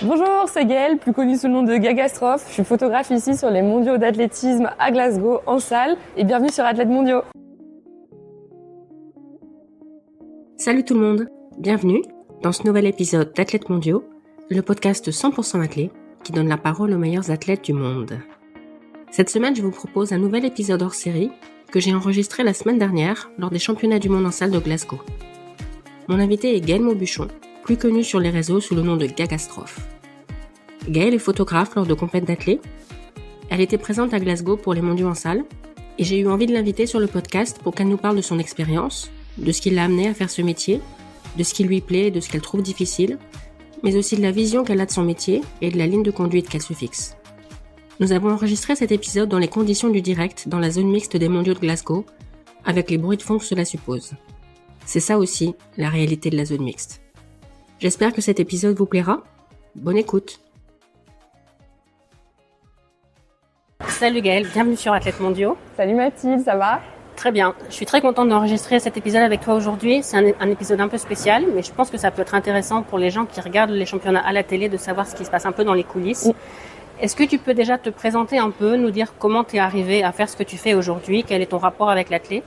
Bonjour, c'est Gaëlle, plus connue sous le nom de Gagastrophe. Je suis photographe ici sur les mondiaux d'athlétisme à Glasgow, en salle. Et bienvenue sur Athlètes Mondiaux. Salut tout le monde, bienvenue dans ce nouvel épisode d'Athlètes Mondiaux, le podcast 100% athlète qui donne la parole aux meilleurs athlètes du monde. Cette semaine, je vous propose un nouvel épisode hors série que j'ai enregistré la semaine dernière lors des championnats du monde en salle de Glasgow. Mon invité est Gaëlle Maubuchon, plus connue sur les réseaux sous le nom de Gagastrophe. Gaëlle est photographe lors de compètes d'athlètes. Elle était présente à Glasgow pour les mondiaux en salle et j'ai eu envie de l'inviter sur le podcast pour qu'elle nous parle de son expérience, de ce qui l'a amenée à faire ce métier, de ce qui lui plaît et de ce qu'elle trouve difficile, mais aussi de la vision qu'elle a de son métier et de la ligne de conduite qu'elle se fixe. Nous avons enregistré cet épisode dans les conditions du direct dans la zone mixte des mondiaux de Glasgow, avec les bruits de fond que cela suppose. C'est ça aussi, la réalité de la zone mixte. J'espère que cet épisode vous plaira. Bonne écoute. Salut Gaëlle, bienvenue sur Athlètes Mondiaux. Salut Mathilde, ça va ? Très bien, je suis très contente d'enregistrer cet épisode avec toi aujourd'hui. C'est un épisode un peu spécial, mais je pense que ça peut être intéressant pour les gens qui regardent les championnats à la télé de savoir ce qui se passe un peu dans les coulisses. Oui. Est-ce que tu peux déjà te présenter un peu, nous dire comment tu es arrivé à faire ce que tu fais aujourd'hui, quel est ton rapport avec l'athlète ?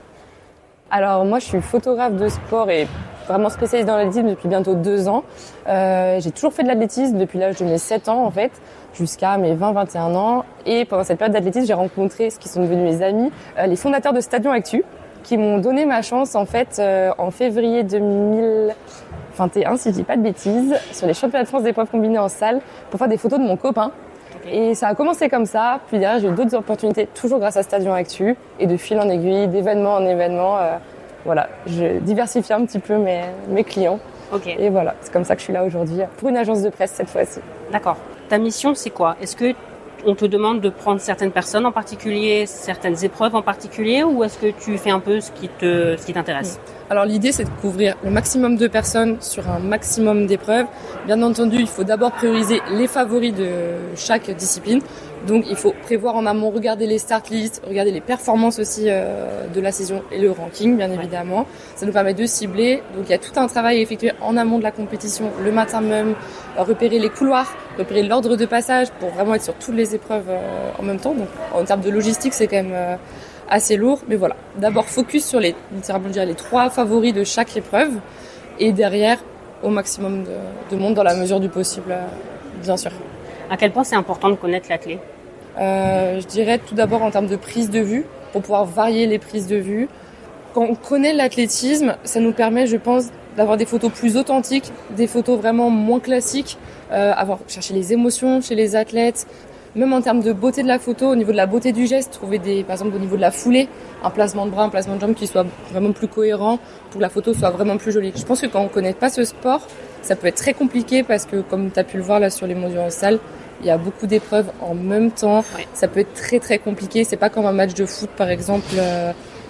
Alors moi je suis photographe de sport et vraiment spécialisée dans l'athlétisme depuis bientôt 2 ans. J'ai toujours fait de l'athlétisme depuis l'âge de mes 7 ans en fait, jusqu'à mes 20-21 ans. Et pendant cette période d'athlétisme, j'ai rencontré ce qui sont devenus mes amis, les fondateurs de Stadion Actu, qui m'ont donné ma chance en fait en février 2021, si je dis pas de bêtises, sur les championnats de France d'épreuves combinées en salle, pour faire des photos de mon copain. Et ça a commencé comme ça, puis derrière j'ai eu d'autres opportunités, toujours grâce à Stadion Actu, et de fil en aiguille, d'événement en événement, voilà, je diversifie un petit peu mes clients. Okay. Et voilà, c'est comme ça que je suis là aujourd'hui, pour une agence de presse cette fois-ci. D'accord. Ta mission, c'est quoi ? Est-ce que on te demande de prendre certaines personnes en particulier, certaines épreuves en particulier, ou est-ce que tu fais un peu ce qui t'intéresse ? Alors l'idée, c'est de couvrir le maximum de personnes sur un maximum d'épreuves. Bien entendu, il faut d'abord prioriser les favoris de chaque discipline. Donc il faut prévoir en amont, regarder les start lists, regarder les performances aussi de la saison et le ranking, bien évidemment. Ça nous permet de cibler. Donc il y a tout un travail à effectuer en amont de la compétition, le matin même, repérer les couloirs, repérer l'ordre de passage pour vraiment être sur toutes les épreuves en même temps. Donc en termes de logistique, c'est quand même assez lourd. Mais voilà, d'abord focus sur les 3 favoris de chaque épreuve et derrière au maximum de monde dans la mesure du possible, bien sûr. À quel point c'est important de connaître l'athlète ? Je dirais tout d'abord en termes de prise de vue, pour pouvoir varier les prises de vue. Quand on connaît l'athlétisme, ça nous permet, je pense, d'avoir des photos plus authentiques, des photos vraiment moins classiques, chercher les émotions chez les athlètes. Même en termes de beauté de la photo, au niveau de la beauté du geste, trouver par exemple au niveau de la foulée, un placement de bras, un placement de jambes qui soit vraiment plus cohérent pour que la photo soit vraiment plus jolie. Je pense que quand on connaît pas ce sport, ça peut être très compliqué parce que comme tu as pu le voir là sur les mondiaux en salle, il y a beaucoup d'épreuves en même temps. Ouais. Ça peut être très très compliqué. C'est pas comme un match de foot par exemple.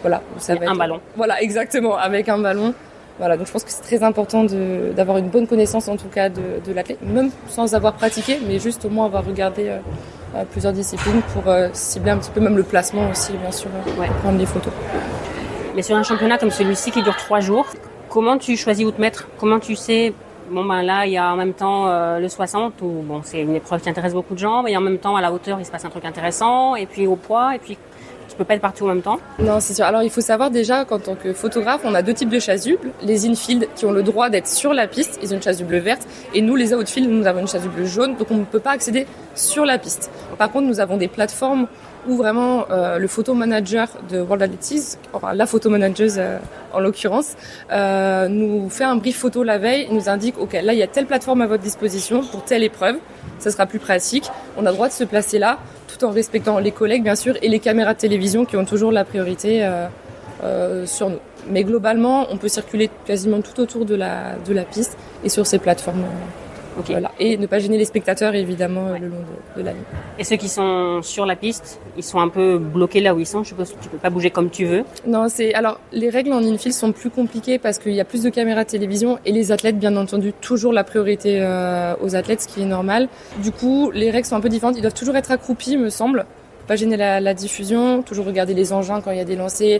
Voilà, ça va être... ballon. Voilà, exactement, avec un ballon. Voilà, donc je pense que c'est très important d'avoir une bonne connaissance en tout cas de l'athlète, même sans avoir pratiqué, mais juste au moins avoir regardé plusieurs disciplines pour cibler un petit peu même le placement aussi, bien sûr, pour prendre des photos. Mais sur un championnat comme celui-ci qui dure 3 jours, comment tu choisis où te mettre ? Comment tu sais, là il y a en même temps le 60 où c'est une épreuve qui intéresse beaucoup de gens, mais en même temps à la hauteur il se passe un truc intéressant, et puis au poids, et puis tu peux pas être partout en même temps. Non, c'est sûr. Alors, il faut savoir déjà qu'en tant que photographe, on a 2 types de chasubles. Les infield qui ont le droit d'être sur la piste, ils ont une chasuble verte. Et nous, les outfield, nous avons une chasuble jaune. Donc, on ne peut pas accéder sur la piste. Par contre, nous avons des plateformes où vraiment le photo manager de World Athletics, enfin la photo manageuse en l'occurrence, nous fait un brief photo la veille et nous indique, ok, là, il y a telle plateforme à votre disposition pour telle épreuve. Ça sera plus pratique. On a le droit de se placer là, tout en respectant les collègues, bien sûr, et les caméras de télévision qui ont toujours la priorité sur nous. Mais globalement, on peut circuler quasiment tout autour de la piste et sur ces plateformes. Okay. Voilà. Et ne pas gêner les spectateurs, évidemment, le long de la ligne. Et ceux qui sont sur la piste, ils sont un peu bloqués là où ils sont. Je suppose que tu peux pas bouger comme tu veux. Non, alors les règles en infield sont plus compliquées parce qu'il y a plus de caméras de télévision et les athlètes, bien entendu, toujours la priorité aux athlètes, ce qui est normal. Du coup, les règles sont un peu différentes. Ils doivent toujours être accroupis, me semble. Pas gêner la diffusion, toujours regarder les engins quand il y a des lancers.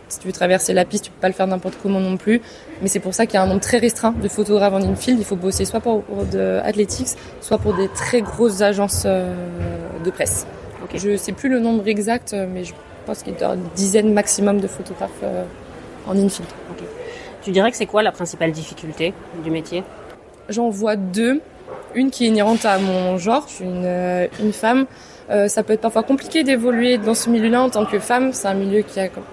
Si tu veux traverser la piste, tu peux pas le faire n'importe comment non plus. Mais c'est pour ça qu'il y a un nombre très restreint de photographes en infield. Il faut bosser soit pour de Athletics, soit pour des très grosses agences de presse. Okay. Je sais plus le nombre exact, mais je pense qu'il y a une dizaine maximum de photographes en infield. Okay. Tu dirais que c'est quoi la principale difficulté du métier ? J'en vois deux. Une qui est inhérente à mon genre, je suis une femme. Ça peut être parfois compliqué d'évoluer dans ce milieu-là en tant que femme. C'est un milieu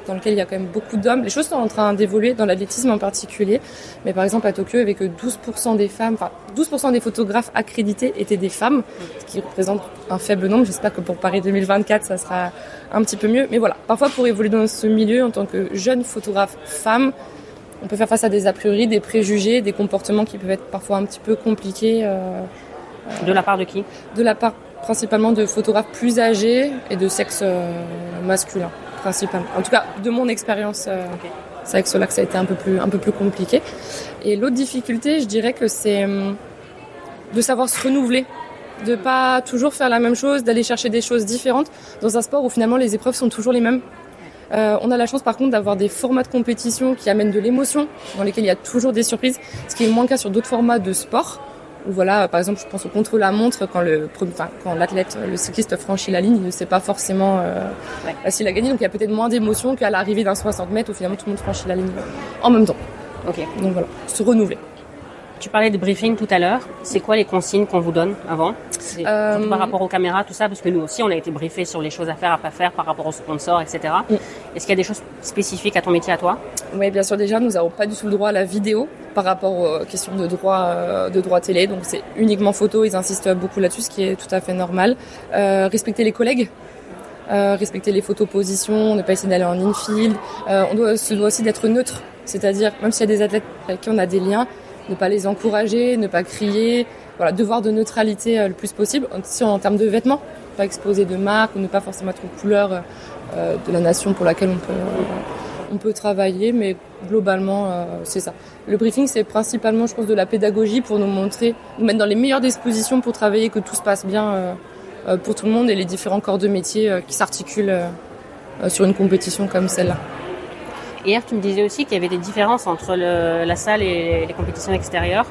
dans lequel il y a quand même beaucoup d'hommes. Les choses sont en train d'évoluer dans l'athlétisme en particulier. Mais par exemple, à Tokyo, avec 12% des femmes, 12% des photographes accrédités étaient des femmes, ce qui représente un faible nombre. J'espère que pour Paris 2024, ça sera un petit peu mieux. Mais voilà, parfois pour évoluer dans ce milieu en tant que jeune photographe femme, on peut faire face à des a priori, des préjugés, des comportements qui peuvent être parfois un petit peu compliqués. De la part de qui ? De la part principalement de photographes plus âgés et de sexe masculin, principalement. En tout cas, de mon expérience, okay. C'est avec cela que ça a été un peu plus compliqué. Et l'autre difficulté, je dirais que c'est de savoir se renouveler, de pas toujours faire la même chose, d'aller chercher des choses différentes dans un sport où finalement les épreuves sont toujours les mêmes. On a la chance par contre d'avoir des formats de compétition qui amènent de l'émotion, dans lesquels il y a toujours des surprises, ce qui est moins le cas sur d'autres formats de sport. Où voilà, par exemple, je pense au contre-la-montre, quand l'athlète, le cycliste franchit la ligne, il ne sait pas forcément s'il a gagné, donc il y a peut-être moins d'émotion qu'à l'arrivée d'un 60 mètres où finalement tout le monde franchit la ligne en même temps. Ok. Donc voilà, se renouveler. Tu parlais de briefing tout à l'heure. C'est quoi les consignes qu'on vous donne avant ? C'est surtout par rapport aux caméras, tout ça, parce que nous aussi, on a été briefés sur les choses à faire, à pas faire, par rapport aux sponsors, etc. Est-ce qu'il y a des choses spécifiques à ton métier, à toi ? Oui, bien sûr. Déjà, nous n'avons pas du tout le droit à la vidéo par rapport aux questions de droit télé. Donc, c'est uniquement photo. Ils insistent beaucoup là-dessus, ce qui est tout à fait normal. Respecter les collègues. Respecter les photos positions, ne pas essayer d'aller en infield. Se doit aussi d'être neutre. C'est-à-dire, même s'il y a des athlètes avec qui on a des liens, ne pas les encourager, ne pas crier, voilà, devoir de neutralité le plus possible. Aussi en termes de vêtements, pas exposer de marques, ou ne pas forcément être aux couleurs de la nation pour laquelle on peut travailler, mais globalement c'est ça. Le briefing, c'est principalement, je pense, de la pédagogie pour nous montrer, nous mettre dans les meilleures dispositions pour travailler, que tout se passe bien pour tout le monde et les différents corps de métier qui s'articulent sur une compétition comme celle-là. Hier, tu me disais aussi qu'il y avait des différences entre la salle et les compétitions extérieures.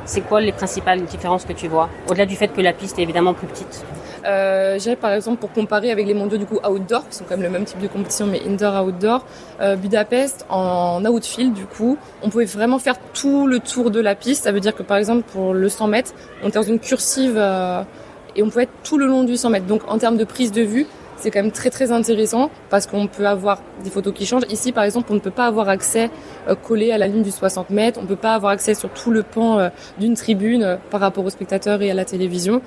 C'est quoi les principales différences que tu vois ? Au-delà du fait que la piste est évidemment plus petite. Je dirais par exemple, pour comparer avec les mondiaux du coup outdoor, qui sont quand même le même type de compétition mais indoor-outdoor, Budapest en outfield du coup, on pouvait vraiment faire tout le tour de la piste. Ça veut dire que par exemple pour le 100 mètres, on était dans une cursive et on pouvait être tout le long du 100 mètres. Donc en termes de prise de vue, c'est quand même très très intéressant parce qu'on peut avoir des photos qui changent. Ici, par exemple, on ne peut pas avoir accès collé à la ligne du 60 mètres. On ne peut pas avoir accès sur tout le pan d'une tribune par rapport aux spectateurs et à la télévision.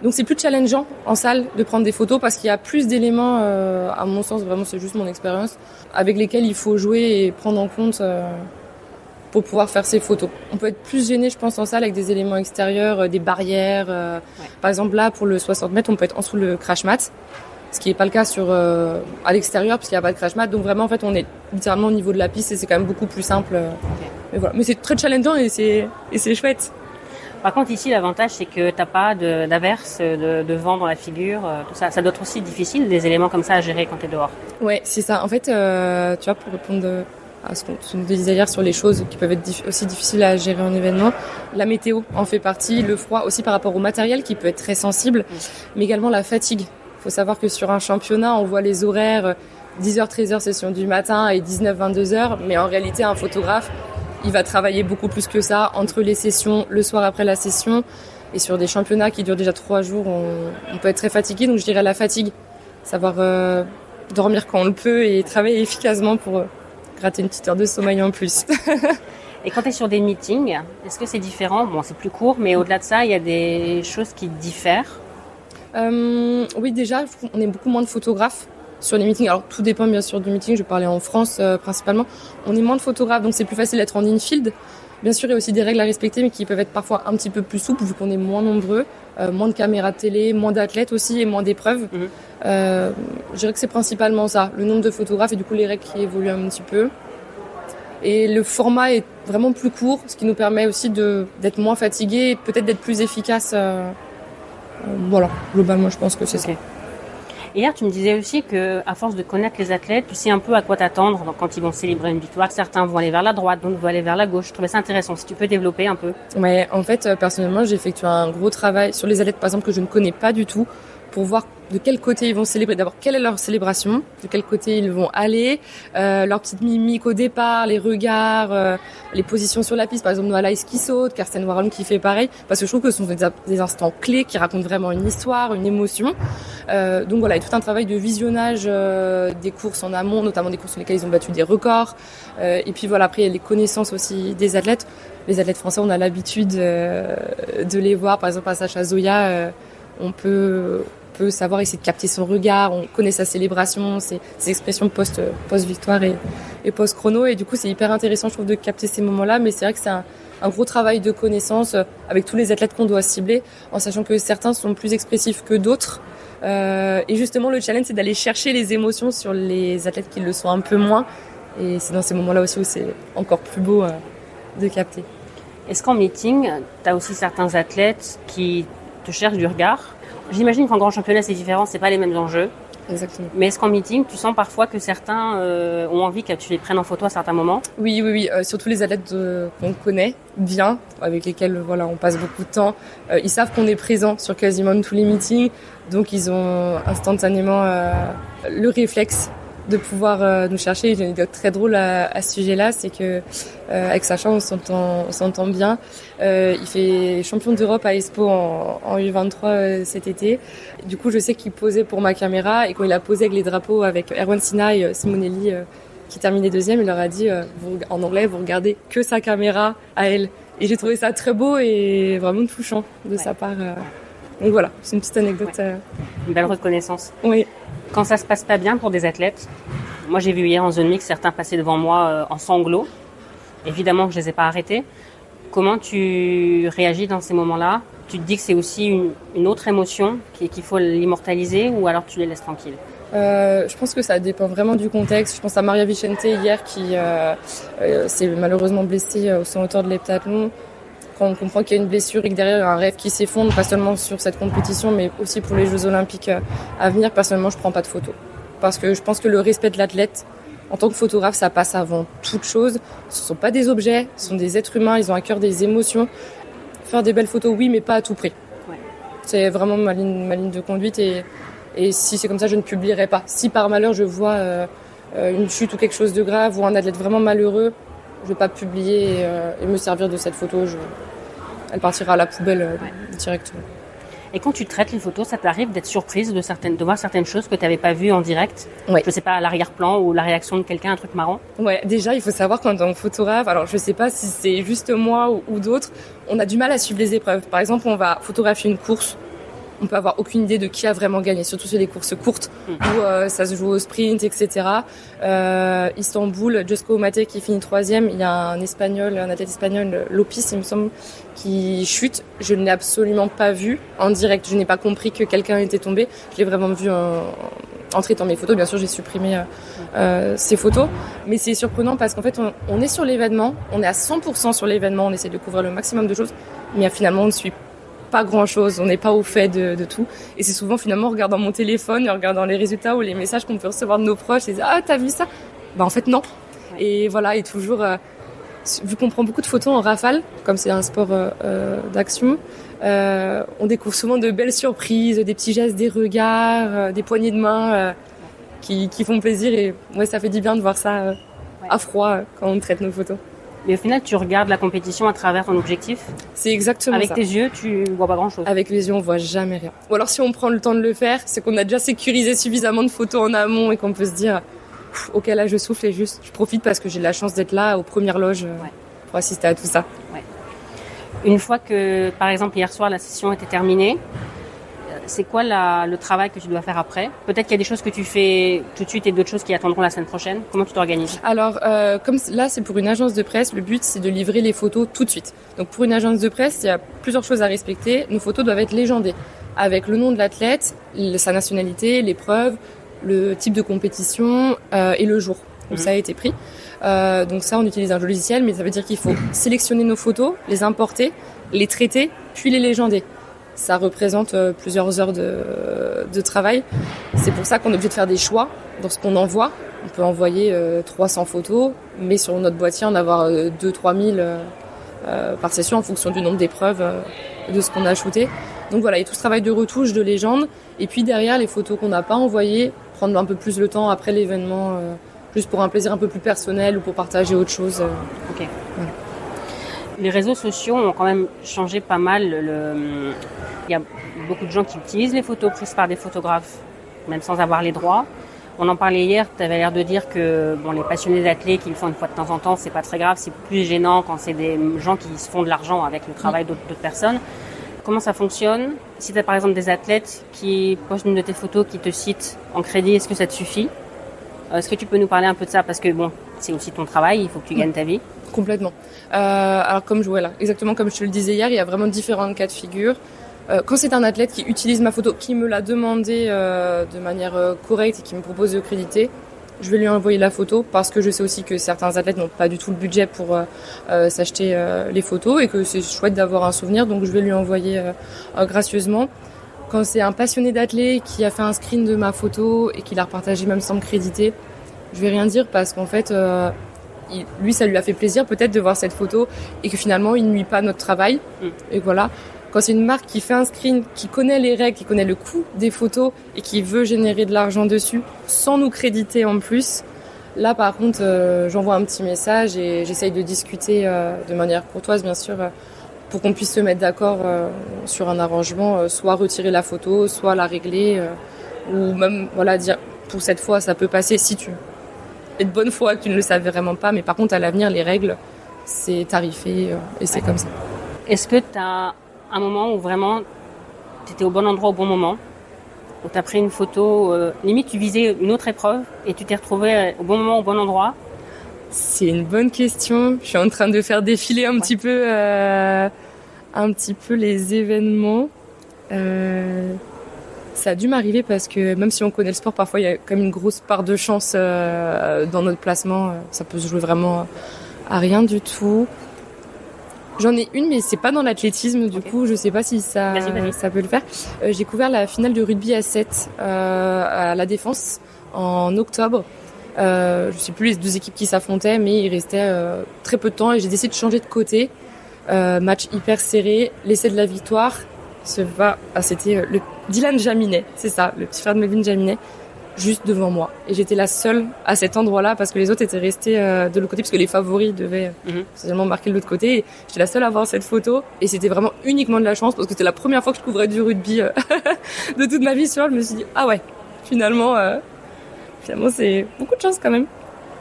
Donc c'est plus challengeant en salle de prendre des photos parce qu'il y a plus d'éléments, à mon sens, vraiment c'est juste mon expérience, avec lesquels il faut jouer et prendre en compte pour pouvoir faire ces photos. On peut être plus gêné, je pense, en salle avec des éléments extérieurs, des barrières. Par exemple, là, pour le 60 mètres, on peut être en dessous le crash mat. Ce qui n'est pas le cas à l'extérieur puisqu'il n'y a pas de crash mat. Donc vraiment, en fait, on est littéralement au niveau de la piste et c'est quand même beaucoup plus simple. Mais voilà. Mais c'est très challengeant et c'est chouette. Par contre, ici, l'avantage, c'est que t'as pas d'averse, de vent dans la figure, tout ça. Ça doit être aussi difficile, des éléments comme ça à gérer quand t'es dehors. Ouais, c'est ça. En fait, tu vois, pour répondre à ce qu'on nous disait hier sur les choses qui peuvent être aussi difficiles à gérer en événement, la météo en fait partie, le froid aussi par rapport au matériel qui peut être très sensible, mais également la fatigue. Il faut savoir que sur un championnat, on voit les horaires 10h, 13h session du matin et 19, 22h, mais en réalité, un photographe, il va travailler beaucoup plus que ça entre les sessions, le soir après la session. Et sur des championnats qui durent déjà 3 jours, on peut être très fatigué. Donc je dirais la fatigue, savoir dormir quand on le peut et travailler efficacement pour gratter une petite heure de sommeil en plus. Et quand tu es sur des meetings, est-ce que c'est différent ? Bon, c'est plus court, mais au-delà de ça, il y a des choses qui diffèrent. Oui, déjà, on est beaucoup moins de photographes sur les meetings. Alors, tout dépend bien sûr du meeting. Je parlais en France principalement. On est moins de photographes, donc c'est plus facile d'être en infield. Bien sûr, il y a aussi des règles à respecter, mais qui peuvent être parfois un petit peu plus souples vu qu'on est moins nombreux. Moins de caméras de télé, moins d'athlètes aussi et moins d'épreuves. Je dirais que c'est principalement ça. Le nombre de photographes et du coup les règles qui évoluent un petit peu. Et le format est vraiment plus court, ce qui nous permet aussi d'être moins fatigués et peut-être d'être plus efficace. Voilà, globalement, je pense que c'est ça. Hier, tu me disais aussi que, à force de connaître les athlètes, tu sais un peu à quoi t'attendre quand ils vont célébrer une victoire. Certains vont aller vers la droite, d'autres vont aller vers la gauche. Je trouvais ça intéressant. Si tu peux développer un peu. Ouais, en fait, personnellement, j'ai effectué un gros travail sur les athlètes, par exemple, que je ne connais pas du tout, pour voir de quel côté ils vont célébrer. D'abord, quelle est leur célébration, de quel côté ils vont aller, leur petite mimique au départ, les regards, les positions sur la piste. Par exemple, Noah Lyles qui saute, Karsten Warholm qui fait pareil, parce que je trouve que ce sont des instants clés qui racontent vraiment une histoire, une émotion. Donc voilà, il y a tout un travail de visionnage des courses en amont, notamment des courses sur lesquelles ils ont battu des records. Et puis voilà, après, il y a les connaissances aussi des athlètes. Les athlètes français, on a l'habitude de les voir. Par exemple, à Sacha Zoya, on peut savoir, essayer de capter son regard, on connaît sa célébration, ses expressions post-victoire et post-chrono. Et du coup, c'est hyper intéressant, je trouve, de capter ces moments-là. Mais c'est vrai que c'est un gros travail de connaissance avec tous les athlètes qu'on doit cibler, en sachant que certains sont plus expressifs que d'autres. Et justement, le challenge, c'est d'aller chercher les émotions sur les athlètes qui le sont un peu moins. Et c'est dans ces moments-là aussi où c'est encore plus beau de capter. Est-ce qu'en meeting, tu as aussi certains athlètes qui te cherchent du regard? J'imagine qu'en grand championnat, c'est différent, c'est pas les mêmes enjeux. Exactement. Mais est-ce qu'en meeting, tu sens parfois que certains ont envie que tu les prennes en photo à certains moments? Oui. Surtout les athlètes qu'on connaît bien, avec lesquels on passe beaucoup de temps. Ils savent qu'on est présent sur quasiment tous les meetings, donc ils ont instantanément le réflexe de pouvoir nous chercher. J'ai une anecdote très drôle à ce sujet-là, c'est que avec Sacha on s'entend bien. Il fait champion d'Europe à Espoo en U23 cet été. Du coup, je sais qu'il posait pour ma caméra, et quand il a posé avec les drapeaux avec Erwan Sina et Simonelli qui terminait deuxième, il leur a dit en anglais, vous regardez que sa caméra à elle. Et j'ai trouvé ça très beau et vraiment touchant de sa part. Donc voilà, c'est une petite anecdote. Une belle reconnaissance. Oui. Quand ça se passe pas bien pour des athlètes, moi j'ai vu hier en zone mix certains passer devant moi en sanglots. Évidemment que je les ai pas arrêtés. Comment tu réagis dans ces moments-là? Tu te dis que c'est aussi une autre émotion qu'il faut l'immortaliser, ou alors tu les laisses tranquilles? Je pense que ça dépend vraiment du contexte. Je pense à Maria Vicente hier qui s'est malheureusement blessée au 100 hauteur de l'heptathlon. Quand on comprend qu'il y a une blessure et que derrière il y a un rêve qui s'effondre, pas seulement sur cette compétition, mais aussi pour les Jeux Olympiques à venir, personnellement, je prends pas de photos. Parce que je pense que le respect de l'athlète, en tant que photographe, ça passe avant toute chose. Ce sont pas des objets, ce sont des êtres humains, ils ont à cœur des émotions. Faire des belles photos, oui, mais pas à tout prix. Ouais. C'est vraiment ma ligne de conduite, et si c'est comme ça, je ne publierai pas. Si par malheur je vois une chute ou quelque chose de grave, ou un athlète vraiment malheureux, je vais pas publier et me servir de cette photo. Elle partira à la poubelle directement. Et quand tu traites les photos, ça t'arrive d'être surprise de voir certaines choses que tu n'avais pas vues en direct? Ouais. Je sais pas, à l'arrière-plan ou la réaction de quelqu'un, un truc marrant? Ouais, déjà, il faut savoir qu'en tant que photographe, alors je sais pas si c'est juste moi ou d'autres, on a du mal à suivre les épreuves. Par exemple, on va photographier une course, on peut avoir aucune idée de qui a vraiment gagné, surtout sur les courses courtes où ça se joue au sprint, etc. Istanbul, Josko Mate qui finit 3e, il y a un athlète espagnol, Lopis, il me semble, qui chute. Je ne l'ai absolument pas vu en direct, je n'ai pas compris que quelqu'un était tombé. Je l'ai vraiment vu entrer dans mes photos. Bien sûr, j'ai supprimé ces photos, mais c'est surprenant parce qu'en fait, on est sur l'événement, on est à 100% sur l'événement, on essaie de couvrir le maximum de choses, mais finalement, on ne suit pas grand-chose, on n'est pas au fait de tout. Et c'est souvent finalement en regardant mon téléphone et en regardant les résultats ou les messages qu'on peut recevoir de nos proches et dire « Ah, t'as vu ça ?» En fait, non. Ouais. Et voilà, et toujours, vu qu'on prend beaucoup de photos en rafale, comme c'est un sport d'action, on découvre souvent de belles surprises, des petits gestes, des regards, des poignées de main qui font plaisir. Et ouais, ça fait du bien de voir ça à froid quand on traite nos photos. Mais au final, tu regardes la compétition à travers ton objectif? C'est exactement ça. Avec ça. tes yeux, tu vois pas grand-chose? Avec les yeux, on voit jamais rien. Ou alors si on prend le temps de le faire, c'est qu'on a déjà sécurisé suffisamment de photos en amont et qu'on peut se dire « Ok, là je souffle et juste je profite parce que j'ai la chance d'être là aux premières loges pour assister à tout ça. » Ouais. Une fois que, par exemple, hier soir, la session était terminée, c'est quoi le travail que tu dois faire après? Peut-être qu'il y a des choses que tu fais tout de suite et d'autres choses qui attendront la semaine prochaine. Comment tu t'organises? Alors, comme là, c'est pour une agence de presse, le but, c'est de livrer les photos tout de suite. Donc, pour une agence de presse, il y a plusieurs choses à respecter. Nos photos doivent être légendées, avec le nom de l'athlète, sa nationalité, l'épreuve, le type de compétition et le jour où ça a été pris. Donc ça, on utilise un logiciel, mais ça veut dire qu'il faut sélectionner nos photos, les importer, les traiter, puis les légender. ça représente plusieurs heures de travail. C'est pour ça qu'on est obligé de faire des choix dans ce qu'on envoie. On peut envoyer 300 photos, mais sur notre boîtier, en avoir 2-3 000 par session en fonction du nombre d'épreuves de ce qu'on a shooté. Donc voilà, il y a tout ce travail de retouche, de légende. Et puis derrière, les photos qu'on n'a pas envoyées, prendre un peu plus le temps après l'événement, juste pour un plaisir un peu plus personnel ou pour partager autre chose. Ok. Voilà. Les réseaux sociaux ont quand même changé pas mal. Il y a beaucoup de gens qui utilisent les photos prises par des photographes, même sans avoir les droits. On en parlait hier, tu avais l'air de dire que les passionnés d'athlètes qui le font une fois de temps en temps, c'est pas très grave, c'est plus gênant quand c'est des gens qui se font de l'argent avec le travail d'autres personnes. Comment ça fonctionne? Si tu as par exemple des athlètes qui postent une de tes photos, qui te citent en crédit, est-ce que ça te suffit? Est-ce que tu peux nous parler un peu de ça? Parce que c'est aussi ton travail, il faut que tu gagnes ta vie. Complètement. Alors exactement comme je te le disais hier, il y a vraiment différents cas de figure. Quand c'est un athlète qui utilise ma photo, qui me l'a demandé de manière correcte et qui me propose de créditer, je vais lui envoyer la photo parce que je sais aussi que certains athlètes n'ont pas du tout le budget pour s'acheter les photos et que c'est chouette d'avoir un souvenir, donc je vais lui envoyer gracieusement. Quand c'est un passionné d'athlète qui a fait un screen de ma photo et qui l'a repartagé même sans me créditer, je vais rien dire parce qu'en fait, lui, ça lui a fait plaisir peut-être de voir cette photo et que finalement, il ne nuit pas à notre travail. Et voilà. Quand c'est une marque qui fait un screen, qui connaît les règles, qui connaît le coût des photos et qui veut générer de l'argent dessus sans nous créditer en plus, là par contre j'envoie un petit message et j'essaye de discuter de manière courtoise bien sûr pour qu'on puisse se mettre d'accord sur un arrangement, soit retirer la photo, soit la régler ou même dire pour cette fois ça peut passer si tu es de bonne foi que tu ne le savais vraiment pas, mais par contre à l'avenir les règles c'est tarifé et c'est comme ça. Est-ce que tu as un moment où vraiment tu étais au bon endroit au bon moment, où tu as pris une photo, limite tu visais une autre épreuve et tu t'es retrouvé au bon moment, au bon endroit? C'est une bonne question. Je suis en train de faire défiler un petit peu les événements. Ça a dû m'arriver parce que même si on connaît le sport, parfois il y a quand même une grosse part de chance dans notre placement. Ça peut se jouer vraiment à rien du tout. J'en ai une, mais c'est pas dans l'athlétisme, du coup, je sais pas si ça peut le faire. J'ai couvert la finale de rugby à 7 à La Défense en octobre. Je sais plus les deux équipes qui s'affrontaient, mais il restait très peu de temps et j'ai décidé de changer de côté. Match hyper serré, l'essai de la victoire. C'était le Dylan Jaminet, c'est ça, le petit frère de Melvin Jaminet, juste devant moi. Et j'étais la seule à cet endroit-là parce que les autres étaient restés de l'autre côté parce que les favoris devaient seulement marquer de l'autre côté. Et j'étais la seule à avoir cette photo et c'était vraiment uniquement de la chance parce que c'était la première fois que je couvrais du rugby de toute ma vie. Je me suis dit ah ouais, finalement c'est beaucoup de chance quand même.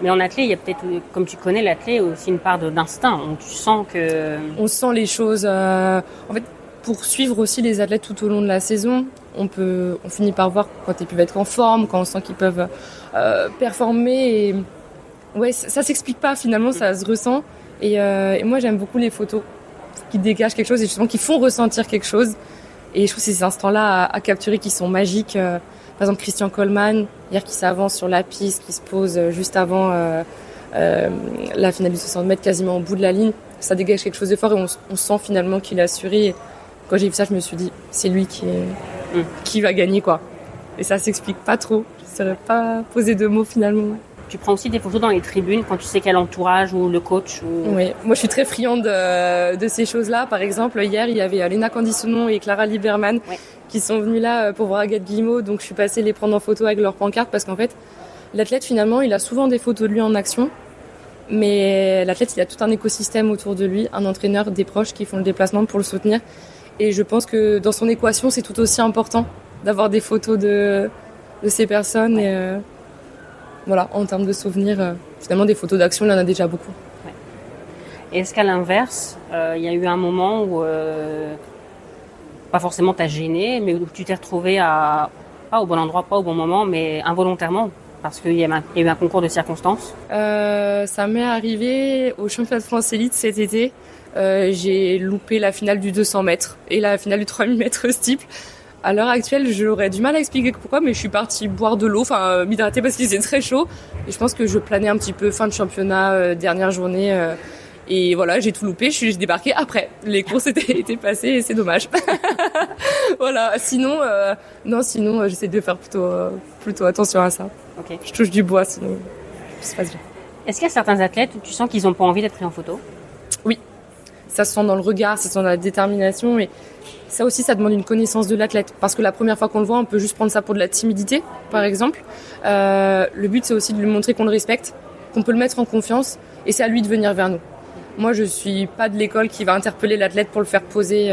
Mais en athlète, il y a peut-être, comme tu connais l'athlète, aussi une part d'instinct. Donc tu sens que... On sent les choses. En fait, pour suivre aussi les athlètes tout au long de la saison, on finit par voir quand ils peuvent être en forme, quand on sent qu'ils peuvent performer. Et ouais, ça s'explique pas finalement, ça se ressent. Et moi, j'aime beaucoup les photos qui dégagent quelque chose et justement qui font ressentir quelque chose. Et je trouve que c'est ces instants-là à capturer qui sont magiques. Par exemple, Christian Coleman, hier, qui s'avance sur la piste, qui se pose juste avant la finale du 60 mètres, quasiment au bout de la ligne. Ça dégage quelque chose de fort et on sent finalement qu'il est assuré. Et quand j'ai vu ça, je me suis dit, c'est lui qui va gagner, quoi. Et ça s'explique pas trop. Je ne saurais pas poser de mots, finalement. Tu prends aussi des photos dans les tribunes quand tu sais quel entourage ou le coach Oui, moi je suis très friande de ces choses-là. Par exemple, hier, il y avait Léna Candisonon et Clara Lieberman qui sont venues là pour voir Agathe Guillemot. Donc je suis passée les prendre en photo avec leur pancarte parce qu'en fait, l'athlète finalement, il a souvent des photos de lui en action. Mais l'athlète, il a tout un écosystème autour de lui, un entraîneur, des proches qui font le déplacement pour le soutenir. Et je pense que dans son équation, c'est tout aussi important d'avoir des photos de ces personnes. Et voilà, en termes de souvenirs, finalement, des photos d'action, il y en a déjà beaucoup. Ouais. Et est-ce qu'à l'inverse, il y a eu un moment où, pas forcément t'as gêné, mais où tu t'es retrouvé pas au bon endroit, pas au bon moment, mais involontairement, parce qu'il y a eu un concours de circonstances? Ça m'est arrivé au championnat de France élite cet été. J'ai loupé la finale du 200 mètres et la finale du 3000 mètres steeple. À l'heure actuelle, j'aurais du mal à expliquer pourquoi, mais je suis partie boire de l'eau, m'hydrater parce qu'il faisait très chaud. Et je pense que je planais un petit peu fin de championnat, dernière journée. Et voilà, j'ai tout loupé, j'ai débarqué après. Les courses étaient passées et c'est dommage. Voilà, sinon, j'essaie de faire plutôt attention à ça. Ok. Je touche du bois, sinon ça se passe bien. Est-ce qu'il y a certains athlètes où tu sens qu'ils n'ont pas envie d'être pris en photo? Oui, ça se sent dans le regard, ça se sent dans la détermination, et ça aussi, ça demande une connaissance de l'athlète. Parce que la première fois qu'on le voit, on peut juste prendre ça pour de la timidité, par exemple. Le but, c'est aussi de lui montrer qu'on le respecte, qu'on peut le mettre en confiance, et c'est à lui de venir vers nous. Moi, je suis pas de l'école qui va interpeller l'athlète pour le faire poser,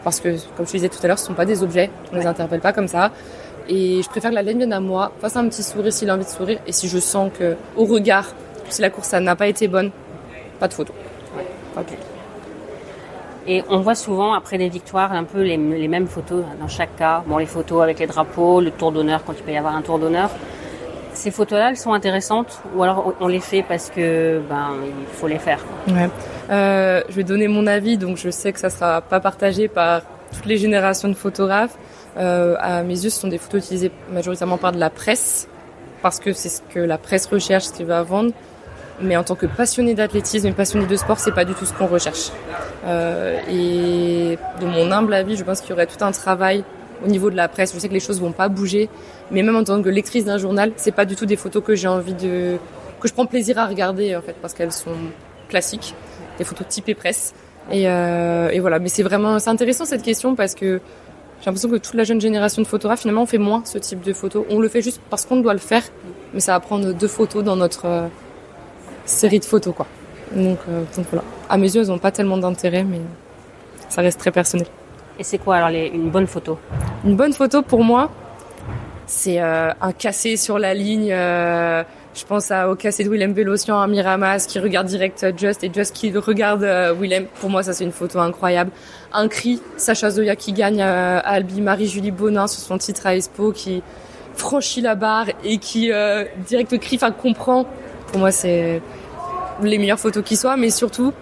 parce que, comme je te disais tout à l'heure, ce sont pas des objets, on les interpelle pas comme ça. Et je préfère que l'athlète vienne à moi, fasse un petit sourire s'il a envie de sourire, et si je sens que, au regard, si la course ça n'a pas été bonne, pas de photo. Ouais. Ok. Et on voit souvent, après des victoires, un peu les mêmes photos dans chaque cas. Bon, les photos avec les drapeaux, le tour d'honneur, quand il peut y avoir un tour d'honneur. Ces photos-là, elles sont intéressantes, ou alors on les fait parce que il faut les faire. Ouais. Je vais donner mon avis, donc je sais que ça sera pas partagé par toutes les générations de photographes. À mes yeux, ce sont des photos utilisées majoritairement par de la presse, parce que c'est ce que la presse recherche, ce qu'il va vendre. Mais en tant que passionné d'athlétisme et passionné de sport, c'est pas du tout ce qu'on recherche. Et de mon humble avis, je pense qu'il y aurait tout un travail au niveau de la presse. Je sais que les choses vont pas bouger, mais même en tant que lectrice d'un journal, c'est pas du tout des photos que j'ai envie que je prends plaisir à regarder, en fait, parce qu'elles sont classiques, des photos typées presse. Et voilà. Mais c'est intéressant cette question, parce que j'ai l'impression que toute la jeune génération de photographes, finalement, on fait moins ce type de photos. On le fait juste parce qu'on doit le faire, mais ça va prendre 2 photos dans notre série de photos, quoi. Donc voilà. À mes yeux, elles n'ont pas tellement d'intérêt, mais ça reste très personnel. Et c'est quoi alors une bonne photo? Une bonne photo pour moi, c'est un cassé sur la ligne. Je pense au cassé de Willem Vellosian à Miramas qui regarde direct Just, et Just qui regarde Willem. Pour moi, ça c'est une photo incroyable. Un cri, Sacha Zoya qui gagne à Albi, Marie-Julie Bonin sur son titre à Espoo qui franchit la barre et qui direct crie, comprend. Pour moi, c'est les meilleures photos qui soient, mais surtout,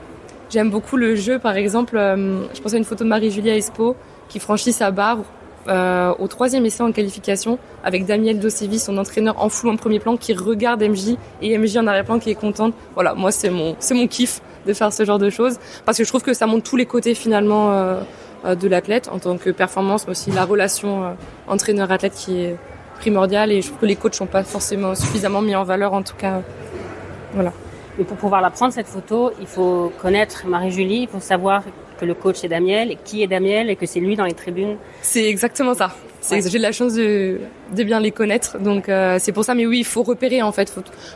j'aime beaucoup le jeu. Par exemple, je pense à une photo de Marie-Julie à Espoo qui franchit sa barre au 3e essai en qualification avec Daniel Dosevi, son entraîneur, en flou en premier plan, qui regarde MJ et MJ en arrière-plan qui est contente. Voilà, moi, c'est mon kiff de faire ce genre de choses, parce que je trouve que ça montre tous les côtés finalement de l'athlète en tant que performance, mais aussi la relation entraîneur-athlète qui est primordiale, et je trouve que les coachs sont pas forcément suffisamment mis en valeur, en tout cas. Voilà. Mais pour pouvoir la prendre, cette photo, il faut connaître Marie-Julie, il faut savoir que le coach est Damiel, et qui est Damiel, et que c'est lui dans les tribunes. C'est exactement ça. Ouais. J'ai de la chance de bien les connaître, donc c'est pour ça. Mais oui, il faut repérer, en fait.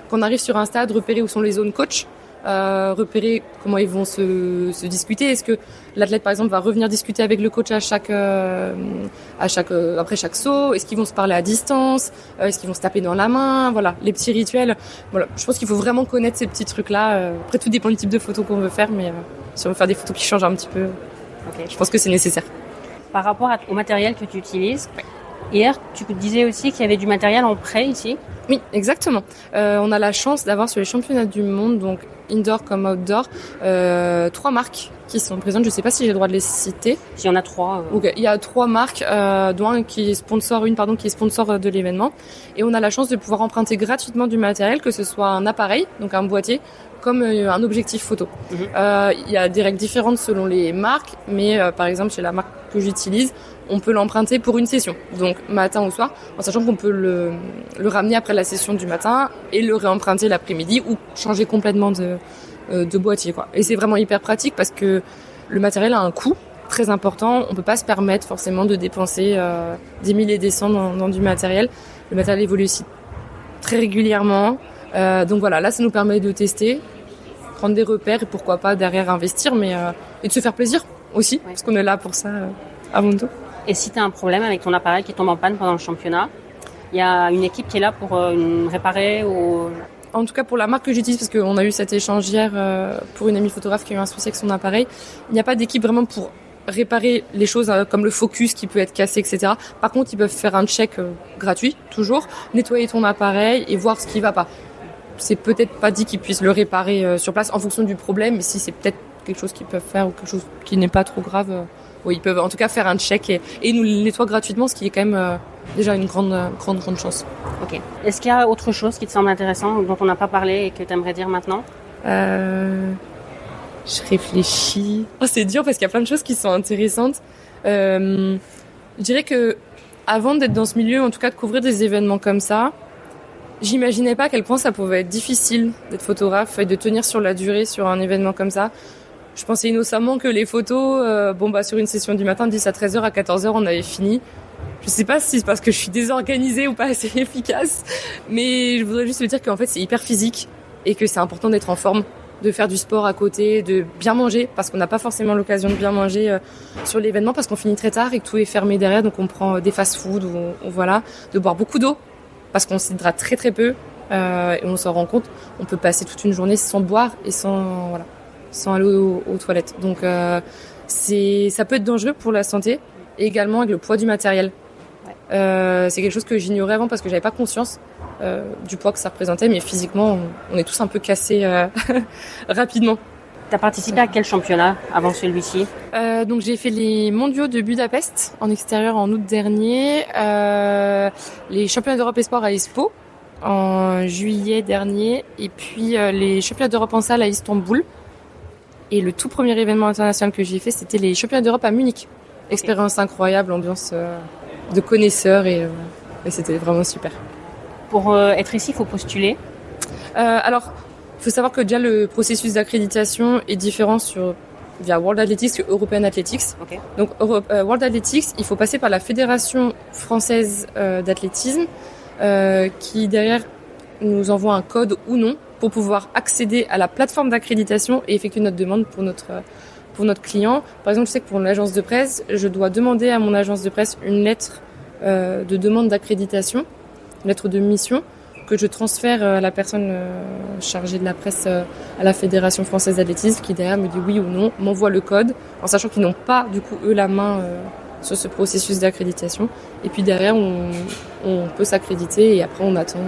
Quand on arrive sur un stade, repérer où sont les zones coach, repérer comment ils vont se discuter. Est-ce que l'athlète, par exemple, va revenir discuter avec le coach après chaque saut? Est-ce qu'ils vont se parler à distance? Est-ce qu'ils vont se taper dans la main? Voilà, les petits rituels. Voilà, je pense qu'il faut vraiment connaître ces petits trucs-là. Après, tout dépend du type de photo qu'on veut faire, mais si on veut faire des photos qui changent un petit peu, okay, je pense que c'est nécessaire. Par rapport au matériel que tu utilises, hier, tu disais aussi qu'il y avait du matériel en prêt ici. Oui, exactement. On a la chance d'avoir sur les championnats du monde, donc indoor comme outdoor, 3 marques qui sont présentes. Je ne sais pas si j'ai le droit de les citer. Il y en a 3. Okay. Il y a 3 marques, dont une qui est sponsor de l'événement. Et on a la chance de pouvoir emprunter gratuitement du matériel, que ce soit un appareil, donc un boîtier, comme un objectif photo. Il y a des règles différentes selon les marques, mais par exemple chez la marque que j'utilise, on peut l'emprunter pour une session, donc matin ou soir, en sachant qu'on peut le ramener après la session du matin et le réemprunter l'après-midi, ou changer complètement de boîtier, quoi. Et c'est vraiment hyper pratique parce que le matériel a un coût très important. On peut pas se permettre forcément de dépenser des 1000 et des cents dans du matériel. Le matériel évolue aussi très régulièrement. Donc voilà, là ça nous permet de tester, prendre des repères et pourquoi pas derrière investir, mais et de se faire plaisir aussi, parce qu'on est là pour ça avant tout. Et si tu as un problème avec ton appareil qui tombe en panne pendant le championnat, il y a une équipe qui est là pour réparer ou... En tout cas pour la marque que j'utilise, parce qu'on a eu cet échange hier pour une amie photographe qui a eu un souci avec son appareil, il n'y a pas d'équipe vraiment pour réparer les choses comme le focus qui peut être cassé, etc. Par contre, ils peuvent faire un check gratuit, toujours, nettoyer ton appareil et voir ce qui va pas. C'est peut-être pas dit qu'ils puissent le réparer sur place en fonction du problème, mais si c'est peut-être quelque chose qu'ils peuvent faire ou quelque chose qui n'est pas trop grave, oui, ils peuvent en tout cas faire un check et nous le nettoient gratuitement, ce qui est quand même déjà une grande chance. Ok. Est-ce qu'il y a autre chose qui te semble intéressant, dont on n'a pas parlé et que tu aimerais dire maintenant ? Je réfléchis. Oh, c'est dur parce qu'il y a plein de choses qui sont intéressantes. Je dirais que avant d'être dans ce milieu, en tout cas de couvrir des événements comme ça, j'imaginais pas à quel point ça pouvait être difficile d'être photographe et de tenir sur la durée sur un événement comme ça. Je pensais innocemment que les photos, sur une session du matin, de 10 à 13h, à 14h, on avait fini. Je sais pas si c'est parce que je suis désorganisée ou pas assez efficace, mais je voudrais juste te dire qu'en fait, c'est hyper physique et que c'est important d'être en forme, de faire du sport à côté, de bien manger, parce qu'on n'a pas forcément l'occasion de bien manger sur l'événement, parce qu'on finit très tard et que tout est fermé derrière, donc on prend des fast-food, ou voilà, de boire beaucoup d'eau, parce qu'on s'hydrate très très peu, et on s'en rend compte, on peut passer toute une journée sans boire et sans aller aux toilettes. Donc ça peut être dangereux pour la santé, et également avec le poids du matériel. C'est quelque chose que j'ignorais avant parce que j'avais pas conscience du poids que ça représentait, mais physiquement on est tous un peu cassés rapidement. Tu as participé à quel championnat avant celui-ci ? Donc j'ai fait les mondiaux de Budapest en extérieur en août dernier, les championnats d'Europe Espoir à Espoo en juillet dernier, et puis les championnats d'Europe en salle à Istanbul. Et le tout premier événement international que j'ai fait, c'était les championnats d'Europe à Munich. Expérience incroyable, ambiance de connaisseurs, et c'était vraiment super. Pour être ici, il faut postuler. Alors, il faut savoir que déjà le processus d'accréditation est différent via World Athletics que European Athletics. Okay. Donc World Athletics, il faut passer par la Fédération française d'athlétisme qui derrière nous envoie un code ou non pour pouvoir accéder à la plateforme d'accréditation et effectuer notre demande pour notre client. Par exemple, je sais que pour l'agence de presse, je dois demander à mon agence de presse une lettre de demande d'accréditation, une lettre de mission, que je transfère à la personne chargée de la presse à la Fédération française d'athlétisme, qui derrière me dit oui ou non, m'envoie le code, en sachant qu'ils n'ont pas du coup eux la main sur ce processus d'accréditation. Et puis derrière, on peut s'accréditer et après on attend.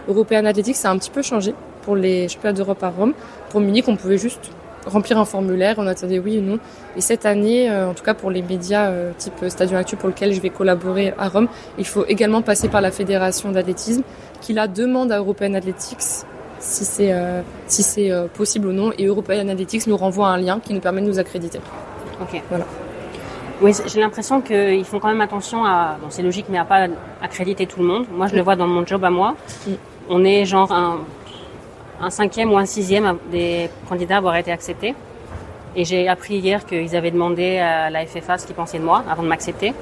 European Athletics, ça a un petit peu changé pour les championnats d'Europe à Rome. Pour Munich, on pouvait juste remplir un formulaire, on attendait oui ou non. Et cette année, en tout cas pour les médias type Stadium Actu pour lequel je vais collaborer à Rome, il faut également passer par la Fédération d'athlétisme qui la demande à European Athletics si c'est possible ou non. Et European Athletics nous renvoie un lien qui nous permet de nous accréditer. Ok. Voilà. Oui, j'ai l'impression qu'ils font quand même attention à, bon c'est logique, mais à pas accréditer tout le monde. Moi, je le vois dans mon job à moi. On est genre un 5e ou un 6e des candidats à avoir été acceptés. Et j'ai appris hier qu'ils avaient demandé à la FFA ce qu'ils pensaient de moi avant de m'accepter.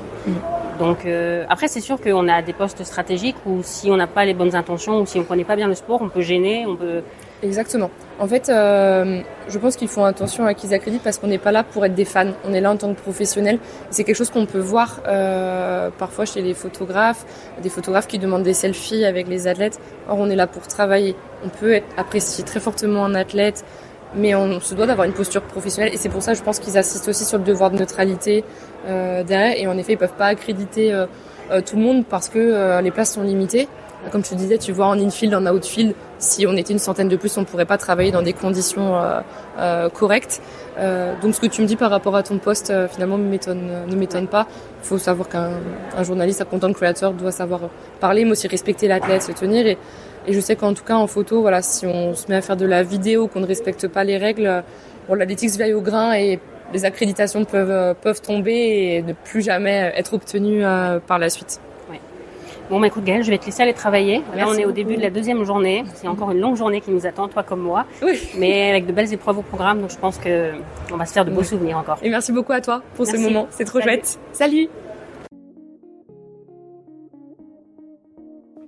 Donc après, c'est sûr qu'on a des postes stratégiques où si on n'a pas les bonnes intentions ou si on ne connaît pas bien le sport, on peut gêner, on peut... Exactement. En fait, je pense qu'ils font attention à qui ils accréditent parce qu'on n'est pas là pour être des fans. On est là en tant que professionnels. C'est quelque chose qu'on peut voir parfois chez les photographes, des photographes qui demandent des selfies avec les athlètes. Or, on est là pour travailler. On peut apprécier très fortement un athlète, mais on se doit d'avoir une posture professionnelle. Et c'est pour ça, je pense qu'ils assistent aussi sur le devoir de neutralité derrière. Et en effet, ils peuvent pas accréditer tout le monde parce que les places sont limitées. Comme tu disais, tu vois en infield, en outfield, si on était une centaine de plus, on ne pourrait pas travailler dans des conditions correctes. Donc ce que tu me dis par rapport à ton poste, finalement, ne m'étonne pas. Il faut savoir qu'un journaliste, un content creator doit savoir parler, mais aussi respecter l'athlète, se tenir. Et je sais qu'en tout cas, en photo, voilà, si on se met à faire de la vidéo, qu'on ne respecte pas les règles, l'Athletics veille au grain et les accréditations peuvent tomber et ne plus jamais être obtenues par la suite. Bon, écoute Gaëlle, je vais te laisser aller travailler. Là, Merci on est beaucoup. au début de la deuxième journée. C'est encore une longue journée qui nous attend, toi comme moi. Oui. Mais avec de belles épreuves au programme, donc je pense qu'on va se faire de beaux souvenirs encore. Et merci beaucoup à toi pour ce moment. C'est trop chouette. Salut.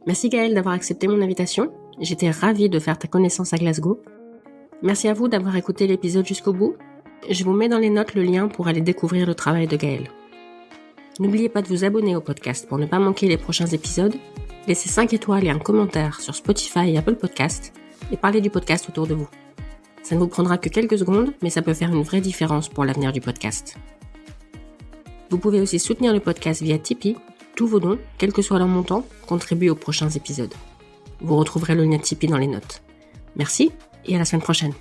Merci Gaëlle d'avoir accepté mon invitation. J'étais ravie de faire ta connaissance à Glasgow. Merci à vous d'avoir écouté l'épisode jusqu'au bout. Je vous mets dans les notes le lien pour aller découvrir le travail de Gaëlle. N'oubliez pas de vous abonner au podcast pour ne pas manquer les prochains épisodes. Laissez 5 étoiles et un commentaire sur Spotify et Apple Podcast et parlez du podcast autour de vous. Ça ne vous prendra que quelques secondes, mais ça peut faire une vraie différence pour l'avenir du podcast. Vous pouvez aussi soutenir le podcast via Tipeee. Tous vos dons, quel que soit leur montant, contribuent aux prochains épisodes. Vous retrouverez le lien Tipeee dans les notes. Merci et à la semaine prochaine.